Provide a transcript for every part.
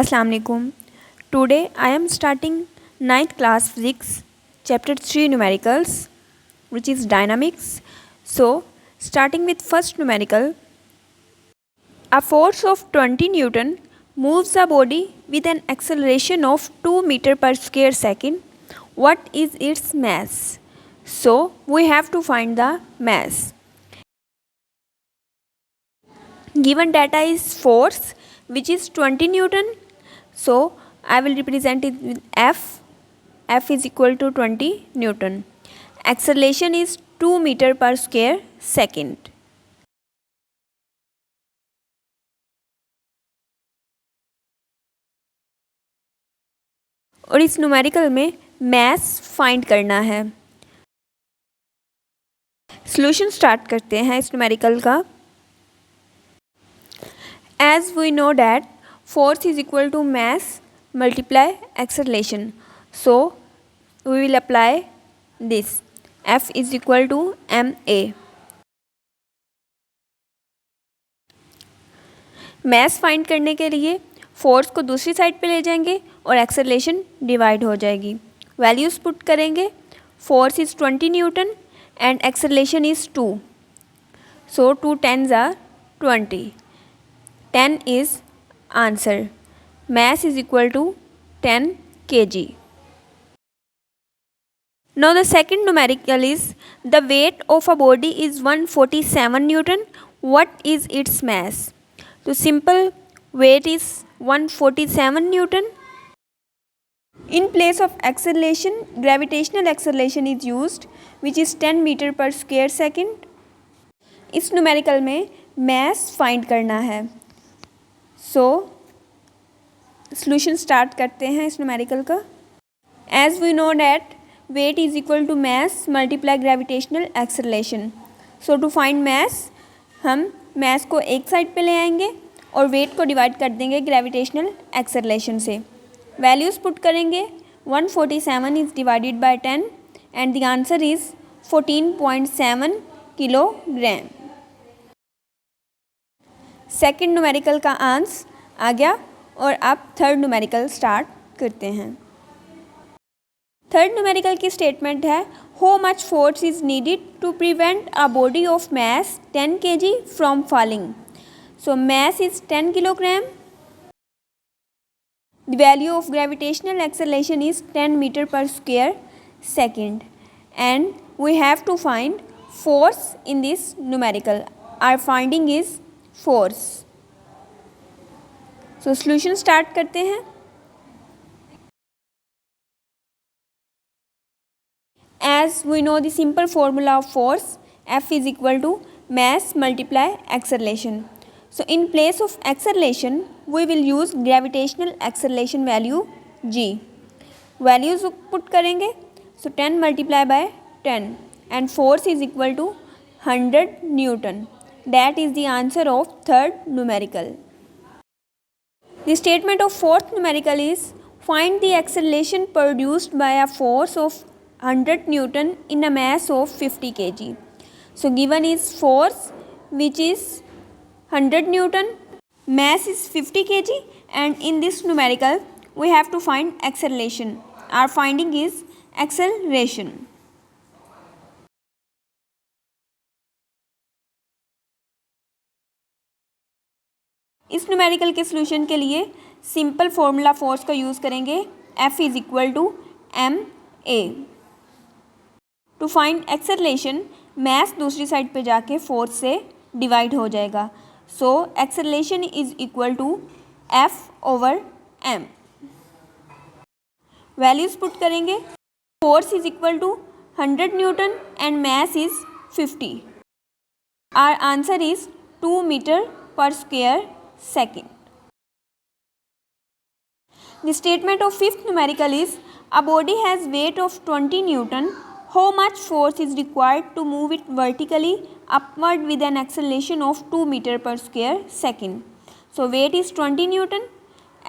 Assalamu alaikum. Today I am starting 9th class physics chapter 3 numericals, which is dynamics. So starting with first numerical, a force of 20 Newton moves a body with an acceleration of 2 meter per square second. What is its mass? So we have to find the mass. Given data is force, which is 20 Newton. So I will represent it with F. F is equal to 20 Newton. Acceleration is 2 meter per square second. और इस numerical में mass find करना है. Solution start करते हैं इस numerical का. As we know that force is equal to mass multiply acceleration. So we will apply this. F is equal to ma. Mass find करने के लिए फोर्स को दूसरी साइड पे ले जाएंगे और एक्सेलरेशन डिवाइड हो जाएगी. वैल्यूज़ पुट करेंगे. Force is 20 Newton and acceleration is 2. So 2 10s are 20. 10 is answer. Mass is equal to 10 kg. Now the second numerical is the weight of a body is 147 Newton. What is its mass? So simple weight is 147 Newton. In place of acceleration, gravitational acceleration is used, which is 10 meter per square second. इस numerical में mass find करना है. So solution start करते हैं इस numerical का. As we know that weight is equal to mass multiply gravitational acceleration. So to find mass, हम mass को एक साइड पे ले आएंगे और weight को डिवाइड कर देंगे ग्रेविटेशनल एक्सेलरेशन से. वैल्यूज़ पुट करेंगे. 147 is divided by 10 and the answer is 14.7 kilogram. Second numerical का आंसर आ गया और अब थर्ड न्यूमेरिकल स्टार्ट करते हैं. थर्ड न्यूमेरिकल की स्टेटमेंट है how much force is needed to prevent a body of mass 10 kg from falling. So mass is 10 kilogram. The value of gravitational acceleration is 10 meter per square second and we have to find force in this numerical. Our finding is force. So solution start करते हैं. As we know the simple formula of force, F is equal to mass multiply acceleration. So in place of acceleration, we will use gravitational acceleration value g. Values put करेंगे. So 10 multiply by 10 and force is equal to 100 Newton. That is the answer of third numerical. The statement of fourth numerical is find the acceleration produced by a force of 100 Newton in a mass of 50 kg. So given is force which is 100 Newton, mass is 50 kg and in this numerical we have to find acceleration. Our finding is acceleration. इस numerical के solution के लिए simple formula force का use करेंगे. F is equal to ma. To find acceleration mass दूसरी side पे जाके force से डिवाइड हो जाएगा. So acceleration is equal to F/m. Values put करेंगे. Force is equal to 100 newton and mass is 50. Our answer is 2 meter per square second. The statement of fifth numerical is a body has weight of 20 Newton. How much force is required to move it vertically upward with an acceleration of 2 meter per square second? So weight is 20 Newton.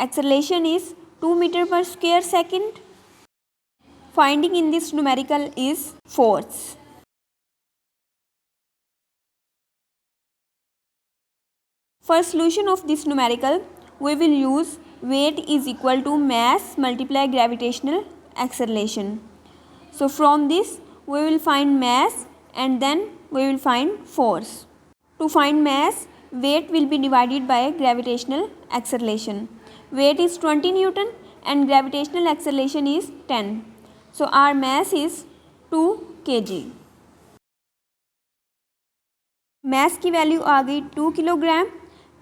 Acceleration is 2 meter per square second. Finding in this numerical is force. For solution of this numerical, we will use weight is equal to mass multiply gravitational acceleration. So from this we will find mass and then we will find force. To find mass, weight will be divided by gravitational acceleration. Weight is 20 Newton and gravitational acceleration is 10. So our mass is 2 kg. mass की value आ गई 2 kilogram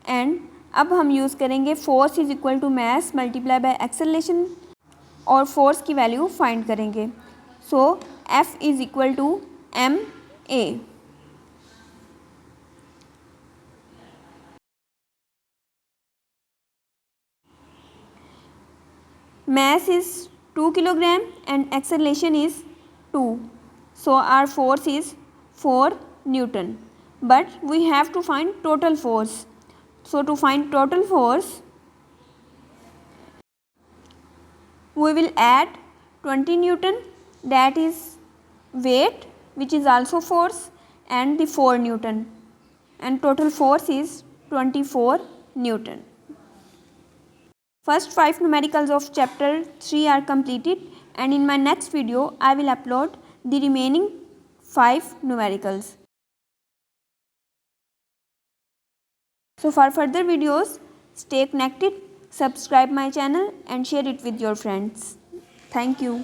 and अब हम use करेंगे force is equal to mass multiply by acceleration और force की value find करेंगे. So F is equal to ma. Mass is 2 kilogram and acceleration is 2. So our force is 4 Newton. But we have to find total force. So to find total force, we will add 20 Newton, that is weight, which is also force, and the 4 Newton, and total force is 24 Newton. First 5 numericals of chapter 3 are completed, and in my next video I will upload the remaining 5 numericals. So for further videos, stay connected, subscribe my channel and share it with your friends. Thank you.